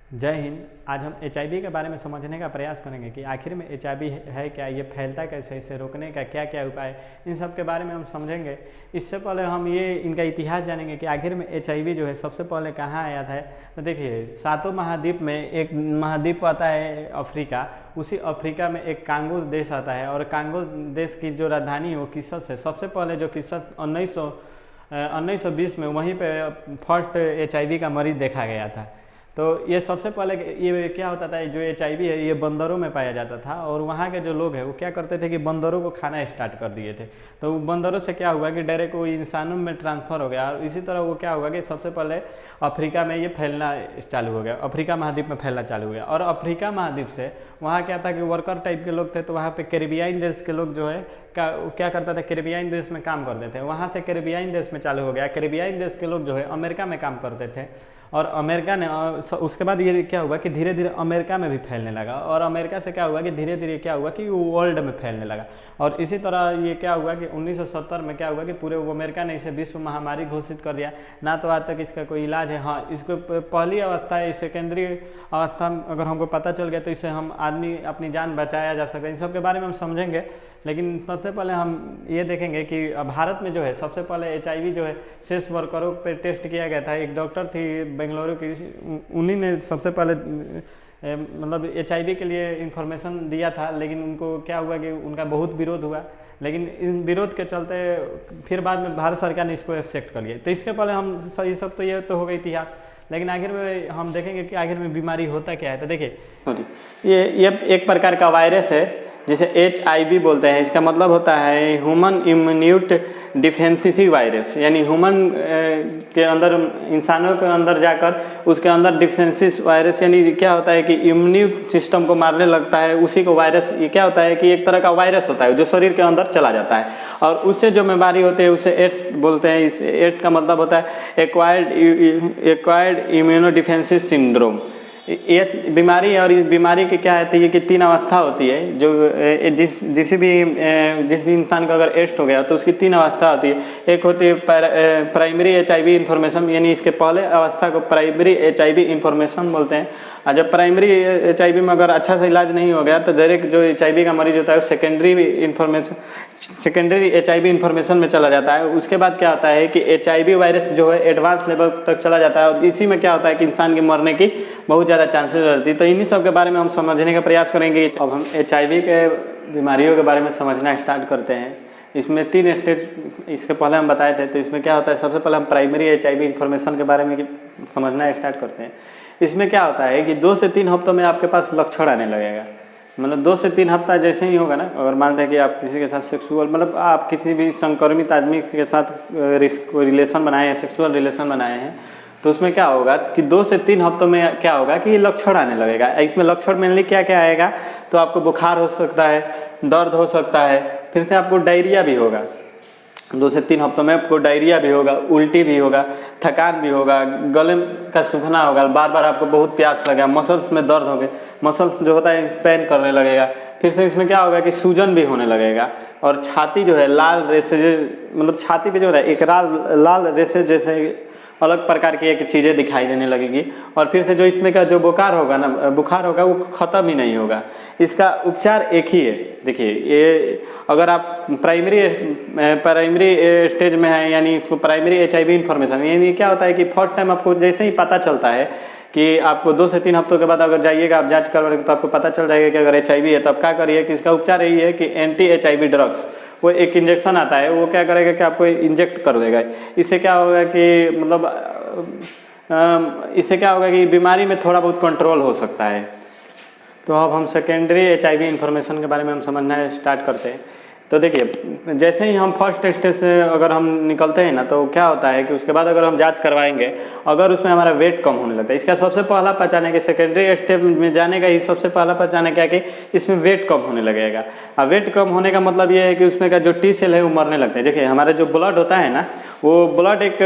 जय हिंद। आज हम एचआईवी के बारे में समझने का प्रयास करेंगे कि आखिर में एचआईवी है क्या, ये फैलता कैसे, इसे रोकने का क्या क्या उपाय, इन सब के बारे में हम समझेंगे। इससे पहले हम ये इनका इतिहास जानेंगे कि आखिर में एचआईवी जो है सबसे पहले कहाँ आया था। तो देखिए, सातों महाद्वीप में एक महाद्वीप आता है अफ्रीका। उसी अफ्रीका में एक कांगो देश आता है और कांगो देश की जो राजधानी है वो किसस है। सबसे पहले जो किसस 1920 में वहीं पे फर्स्ट एचआईवी का मरीज देखा गया था। तो ये सबसे पहले ये क्या होता था, जो एचआईवी है ये बंदरों में पाया जाता था और वहाँ के जो लोग हैं वो क्या करते थे कि बंदरों को खाना स्टार्ट कर दिए थे। तो बंदरों से क्या हुआ कि डायरेक्ट वो इंसानों में ट्रांसफ़र हो गया और इसी तरह वो क्या हुआ कि सबसे पहले अफ्रीका में ये फैलना चालू हो गया, अफ्रीका महाद्वीप में फैलना चालू हो गया। और अफ्रीका महाद्वीप से वहाँ क्या था कि वर्कर टाइप के लोग थे, तो वहाँ पे कैरिबियाई देश के लोग जो है क्या करता था, कैरिबियाई देश में काम करते थे। वहाँ से कैरिबियाई देश में चालू हो गया। कैरिबियाई देश के लोग जो है अमेरिका में काम करते थे और अमेरिका ने उसके बाद ये क्या हुआ कि धीरे धीरे अमेरिका में भी फैलने लगा और अमेरिका से क्या हुआ कि धीरे धीरे क्या हुआ कि वो वर्ल्ड में फैलने लगा। और इसी तरह ये क्या हुआ कि 1970 में क्या हुआ कि पूरे वो अमेरिका ने इसे विश्व महामारी घोषित कर दिया। ना तो आज तक इसका कोई इलाज है। हाँ, इसको पहली अवस्था है, सेकेंडरी अवस्था अगर हमको पता चल गया तो इससे हम आदमी अपनी जान बचाया जा सकता है। इन सब के बारे में हम समझेंगे, लेकिन सबसे पहले हम ये देखेंगे कि भारत में जो है सबसे पहले एचआईवी जो है सेक्स वर्करों पे टेस्ट किया गया था। एक डॉक्टर थी बेंगलुरु की, उन्हीं ने सबसे पहले मतलब एचआईवी के लिए इंफॉर्मेशन दिया था। लेकिन उनको क्या हुआ कि उनका बहुत विरोध हुआ, लेकिन इन विरोध के चलते फिर बाद में भारत सरकार ने इसको एक्सेप्ट कर लिया। तो इसके पहले हम ये सब तो ये तो हो गई इतिहास, लेकिन आखिर में हम देखेंगे कि आखिर में बीमारी होता क्या है। तो देखिए, ये एक प्रकार का वायरस है जिसे HIV बोलते हैं। इसका मतलब होता है ह्यूमन इम्यूनिट डिफेंसिव वायरस, यानी ह्यूमन के अंदर, इंसानों के अंदर जाकर उसके अंदर डिफेंसिव वायरस, यानी क्या होता है कि इम्यून सिस्टम को मारने लगता है। उसी को वायरस, ये क्या होता है कि एक तरह का वायरस होता है जो शरीर के अंदर चला जाता है और उससे जो बीमारी होती है उसे एड्स बोलते हैं। इस एड्स का मतलब होता है एक्वायर्ड इम्यूनो डिफेंसिव सिंड्रोम। ये बीमारी है और इस बीमारी की क्या है कि 3 अवस्था होती है। जो जिस भी इंसान का अगर एड्स हो गया तो उसकी 3 अवस्था होती है। एक होती है प्राइमरी HIV इन्फॉर्मेशन, यानी इसके पहले अवस्था को प्राइमरी HIV इन्फॉर्मेशन बोलते हैं। और जब प्राइमरी HIV में अगर अच्छा से इलाज नहीं हो गया तो डायरेक्ट जो HIV का मरीज होता है सेकेंडरी HIV इन्फॉर्मेशन में चला जाता है। उसके बाद क्या होता है कि HIV वायरस जो है एडवांस लेवल तक चला जाता है और इसी में क्या होता है कि इंसान की मरने की बहुत ज़्यादा चांसेस रहती है। तो इन्हीं सब के बारे में हम समझने का प्रयास करेंगे। अब हम HIV के बीमारियों के बारे में समझना स्टार्ट करते हैं। इसमें 3 स्टेज इसके पहले हम बताए थे। तो इसमें क्या होता है, सबसे पहले हम प्राइमरी HIV इन्फॉर्मेशन के बारे में समझना स्टार्ट करते हैं। इसमें क्या होता है कि 2 से 3 हफ्तों में आपके पास लक्षण आने लगेगा। मतलब 2 से 3 हफ्ता जैसे ही होगा ना, अगर मानते हैं कि आप किसी के साथ सेक्सुअल, मतलब आप किसी भी संक्रमित आदमी के साथ रिलेशन बनाए हैं, सेक्सुअल रिलेशन बनाए हैं, तो उसमें क्या होगा कि 2 से 3 हफ्तों में क्या होगा कि ये लक्षण आने लगेगा। इसमें लक्षण मेनली क्या क्या आएगा, तो आपको बुखार हो सकता है, दर्द हो सकता है, फिर से आपको डायरिया भी होगा। 2 से 3 हफ्तों में आपको डायरिया भी होगा, उल्टी भी होगा, थकान भी होगा, गले का सूखना होगा, बार बार आपको बहुत प्यास लगेगा, मसल्स में दर्द होंगे, मसल्स जो होता है पेन करने लगेगा। फिर से इसमें क्या होगा कि सूजन भी होने लगेगा और छाती जो है लाल रेशे, मतलब छाती पे जो है एक लाल रेशे जैसे अलग प्रकार की एक चीज़ें दिखाई देने लगेगी। और फिर से जो इसमें का जो बुखार होगा वो ख़त्म ही नहीं होगा। इसका उपचार एक ही है। देखिए, ये अगर आप प्राइमरी स्टेज में है, यानी प्राइमरी HIV इन्फॉर्मेशन, यानी क्या होता है कि फर्स्ट टाइम आपको जैसे ही पता चलता है कि आपको 2 से 3 हफ्तों के बाद अगर जाइएगा, आप जांच करवाएंगे तो आपको पता चल जाएगा कि अगर HIV है तो आप क्या करिए कि इसका उपचार यही है कि anti-HIV ड्रग्स, वो एक इंजेक्शन आता है, वो क्या करेगा कि आपको इंजेक्ट कर देगा। इससे क्या होगा कि मतलब इससे क्या होगा कि बीमारी में थोड़ा बहुत कंट्रोल हो सकता है। तो अब हम सेकेंडरी HIV इन्फॉर्मेशन के बारे में हम समझना स्टार्ट करते हैं। तो देखिए, जैसे ही हम फर्स्ट स्टेज से अगर हम निकलते हैं ना, तो क्या होता है कि उसके बाद अगर हम जांच करवाएंगे, अगर उसमें हमारा वेट कम होने लगता है, इसका सबसे पहला पहचान है कि सेकेंडरी स्टेज में जाने का ही सबसे पहला पहचान है क्या कि इसमें वेट कम होने लगेगा। और वेट कम होने का मतलब ये है कि उसमें का जो T सेल है वो मरने लगते हैं। देखिए, हमारे जो ब्लड होता है ना, वो ब्लड एक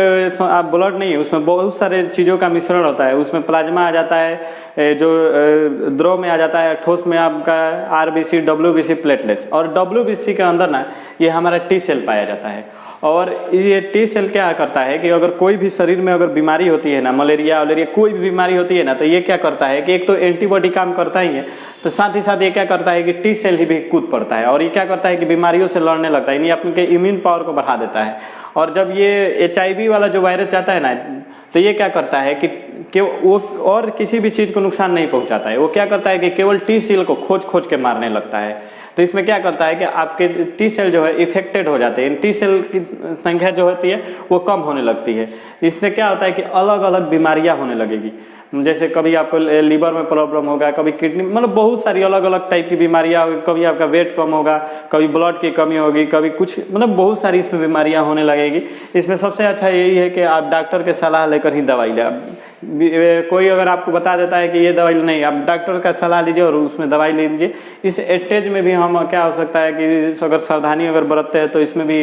ब्लड नहीं है, उसमें बहुत सारे चीज़ों का मिश्रण होता है। उसमें प्लाज्मा आ जाता है, जो द्रव में आ जाता है, ठोस में आपका RBC, WBC, प्लेटलेट्स, और WBC के अंदर ना ये हमारा T सेल पाया जाता है। और ये टी सेल क्या करता है कि अगर कोई भी शरीर में अगर बीमारी होती है ना, मलेरिया वलेरिया कोई भी बीमारी होती है ना, तो ये क्या करता है कि एक तो एंटीबॉडी काम करता ही है, तो साथ ही साथ ये क्या करता है कि टी सेल ही भी कूद पड़ता है और ये क्या करता है कि बीमारियों से लड़ने लगता है, यानी अपने इम्यून पावर को बढ़ा देता है। और जब ये HIV वाला जो वायरस जाता है ना, तो ये क्या करता है कि वो और किसी भी चीज़ को नुकसान नहीं पहुंचाता है, वो क्या करता है कि केवल टी सेल को खोज खोज के मारने लगता है। तो इसमें क्या करता है कि आपके टी सेल जो है इफेक्टेड हो जाते हैं, टी सेल की संख्या जो होती है वो कम होने लगती है। इससे क्या होता है कि अलग अलग बीमारियां होने लगेगी, जैसे कभी आपको लीवर में प्रॉब्लम होगा, कभी किडनी, मतलब बहुत सारी अलग अलग टाइप की बीमारियां होगी, कभी आपका वेट कम होगा, कभी ब्लड की कमी होगी, कभी कुछ, मतलब बहुत सारी इसमें बीमारियां होने लगेगी। इसमें सबसे अच्छा यही है कि आप डॉक्टर के सलाह लेकर ही दवाई लें। कोई अगर आपको बता देता है कि ये दवाई नहीं, आप डॉक्टर का सलाह लीजिए और उसमें दवाई लीजिए। इस स्टेज में भी हम क्या हो सकता है कि अगर सावधानी अगर बरतते हैं तो इसमें भी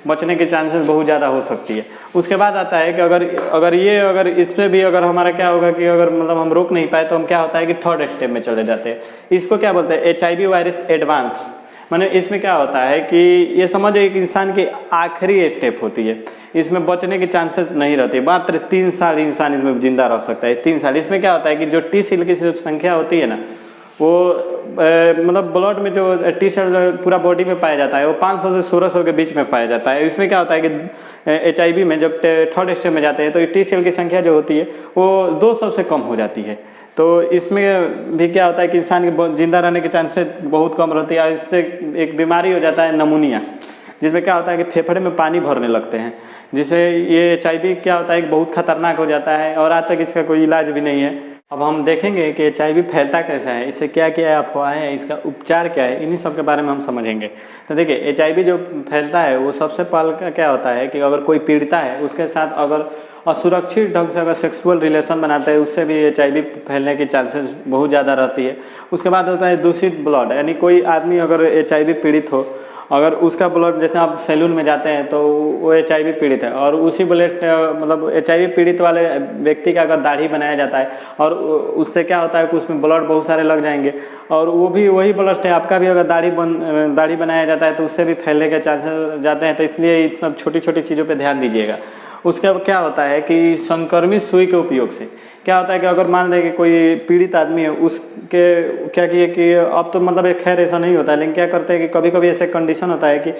बचने के चांसेस बहुत ज़्यादा हो सकती है। उसके बाद आता है कि अगर इसमें भी अगर हमारा क्या होगा कि अगर मतलब हम रोक नहीं पाए तो हम क्या होता है कि थर्ड स्टेप में चले जाते हैं। इसको क्या बोलते हैं, HIV वायरस एडवांस। माने इसमें क्या होता है कि ये समझ एक इंसान की आखिरी स्टेप होती है, इसमें बचने के चांसेस नहीं रहते। मात्र 3 साल इंसान इसमें जिंदा रह सकता है, 3 साल। इसमें क्या होता है कि जो टी सेल की जो संख्या होती है ना, वो मतलब ब्लड में जो टी सेल पूरा बॉडी में पाया जाता है वो 500 से 1600 के बीच में पाया जाता है। इसमें क्या होता है कि HIV में जब थर्ड स्टेज में जाते हैं तो टी सेल की संख्या जो होती है वो 200 से कम हो जाती है। तो इसमें भी क्या होता है कि इंसान के जिंदा रहने के चांसेस बहुत कम रहती है। इससे एक बीमारी हो जाता है नमूनिया, जिसमें क्या होता है कि फेफड़े में पानी भरने लगते हैं, जिससे ये HIV क्या होता है कि बहुत खतरनाक हो जाता है और आज तक इसका कोई इलाज भी नहीं है। अब हम देखेंगे कि HIV फैलता कैसा है, इससे क्या क्या अफवाहें हैं, इसका उपचार क्या है, इन्हीं सब के बारे में हम समझेंगे। तो देखिए HIV जो फैलता है वो सबसे पहले क्या होता है कि अगर कोई पीड़िता है उसके साथ अगर असुरक्षित ढंग से अगर सेक्सुअल रिलेशन बनाते हैं, उससे भी HIV फैलने की चांसेस बहुत ज़्यादा रहती है। उसके बाद होता है दूषित ब्लड, यानी कोई आदमी अगर HIV पीड़ित हो, अगर उसका ब्लड, जैसे आप सैलून में जाते हैं तो वो HIV पीड़ित है और उसी ब्लड मतलब HIV पीड़ित वाले व्यक्ति का अगर दाढ़ी बनाया जाता है और उससे क्या होता है कि उसमें ब्लड बहुत सारे लग जाएंगे और वो भी वही ब्लड है, आपका भी अगर दाढ़ी बनाया जाता है तो उससे भी फैलने के चांसेस जाते हैं। तो इसलिए इन सब छोटी छोटी चीज़ों पर ध्यान दीजिएगा। उसका क्या होता है कि संक्रमित सुई के उपयोग से क्या होता है कि अगर मान लें कि कोई पीड़ित आदमी है, उसके क्या किए कि अब तो मतलब एक खैर ऐसा नहीं होता है, लेकिन क्या करते हैं कि कभी कभी ऐसे कंडीशन होता है कि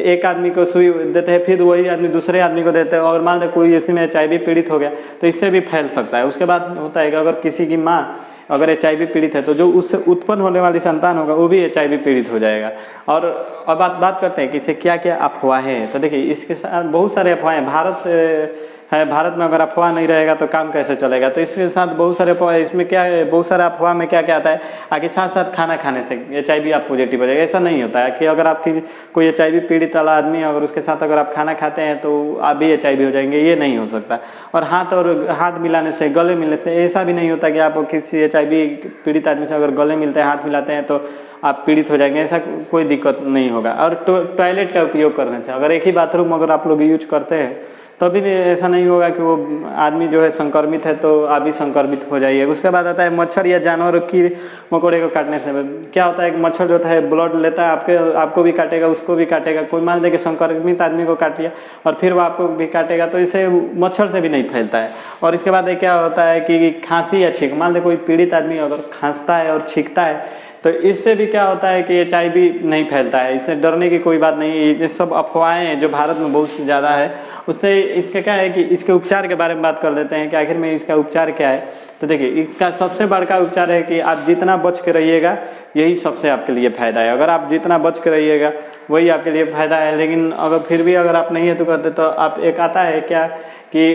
एक आदमी को सुई देते हैं, फिर वही आदमी दूसरे आदमी को देते हैं और मान लें कोई इसी में HIV पीड़ित हो गया तो इससे भी फैल सकता है। उसके बाद होता है कि अगर किसी की माँ अगर HIV पीड़ित है तो जो उससे उत्पन्न होने वाली संतान होगा वो भी HIV पीड़ित हो जाएगा। और अब बात करते हैं कि इससे क्या क्या अफवाहें हैं। तो देखिए इसके साथ बहुत सारे अफवाहें, भारत में अगर अफवाह नहीं रहेगा तो काम कैसे चलेगा। तो इसके साथ बहुत सारे अफवाह, इसमें क्या है, बहुत सारे अफवाह में क्या क्या आता है आगे साथ साथ खाना खाने से HIV आप पॉजिटिव हो जाएगा। ऐसा नहीं होता है कि अगर आपकी कोई HIV पीड़ित वाला आदमी है अगर उसके साथ अगर आप खाना खाते हैं तो आप भी HIV हो जाएंगे, ये नहीं हो सकता। और हाथ मिलाने से, गले मिलने से ऐसा भी नहीं होता कि आप किसी HIV पीड़ित आदमी से अगर गले मिलते हैं, हाथ मिलाते हैं तो आप पीड़ित हो जाएंगे, ऐसा कोई दिक्कत नहीं होगा। और टॉयलेट का उपयोग करने से, अगर एक ही बाथरूम अगर आप लोग यूज करते हैं तभी भी ऐसा नहीं होगा कि वो आदमी जो है संक्रमित है तो आप भी संक्रमित हो जाइए। उसके बाद आता है मच्छर या जानवर की मकोड़े को काटने से क्या होता है कि मच्छर जो है ब्लड लेता है, आपको भी काटेगा, उसको भी काटेगा। कोई मान ले कि संक्रमित आदमी को काट लिया और फिर वो आपको भी काटेगा, तो इससे मच्छर से भी नहीं फैलता है। और इसके बाद क्या होता है कि खांसी या छींक, मान ले कोई पीड़ित आदमी अगर खांसता है और छींकता है तो इससे भी क्या होता है कि HIV नहीं फैलता है। इससे डरने की कोई बात नहीं है। ये सब अफवाहें हैं जो भारत में बहुत ज़्यादा है, उससे इसका क्या है कि इसके उपचार के बारे में बात कर लेते हैं कि आखिर में इसका उपचार क्या है। तो देखिए इसका सबसे बड़ा उपचार है कि आप जितना बच के रहिएगा यही सबसे आपके लिए फ़ायदा है। अगर आप जितना बच के रहिएगा वही आपके लिए फ़ायदा है। लेकिन अगर फिर भी अगर आप नहीं है तो करते तो आप एक आता है क्या कि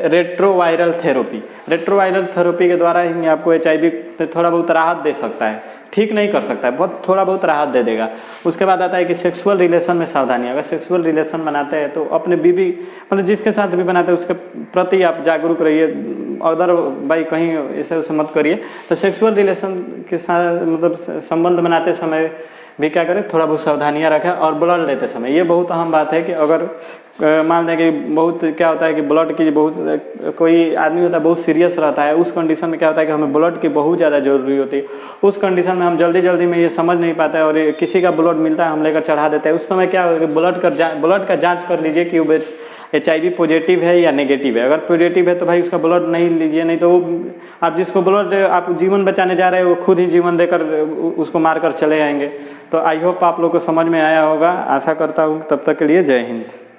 रेट्रोवायरल थेरेपी के द्वारा ही आपको HIV से थोड़ा बहुत राहत दे सकता है, ठीक नहीं कर सकता है, बहुत थोड़ा बहुत राहत दे देगा। उसके बाद आता है कि सेक्सुअल रिलेशन में सावधानी। अगर सेक्सुअल रिलेशन बनाते हैं तो अपने बीवी मतलब जिसके साथ भी बनाते हैं उसके प्रति आप जागरूक रहिए, अदर भाई कहीं ऐसे उसे मत करिए। तो सेक्सुअल रिलेशन के साथ मतलब संबंध बनाते समय भी क्या करें, थोड़ा बहुत सावधानियाँ रखें। और ब्लड लेते समय ये बहुत अहम बात है कि अगर मान लें कि बहुत क्या होता है कि ब्लड की बहुत कोई आदमी होता है बहुत सीरियस रहता है, उस कंडीशन में क्या होता है कि हमें ब्लड की बहुत ज़्यादा ज़रूरी होती है। उस कंडीशन में हम जल्दी जल्दी में ये समझ नहीं पाते हैं और किसी का ब्लड मिलता है हम लेकर चढ़ा देते हैं। उस समय क्या होगा कि ब्लड का जाँच कर लीजिए कि वो HIV पॉजिटिव है या नेगेटिव है। अगर पॉजिटिव है तो भाई उसका ब्लड नहीं लीजिए, नहीं तो वो आप जिसको ब्लड आप जीवन बचाने जा रहे हैं वो खुद ही जीवन देकर उसको मार कर चले आएंगे। तो आई होप आप लोग को समझ में आया होगा, आशा करता हूँ। तब तक के लिए जय हिंद।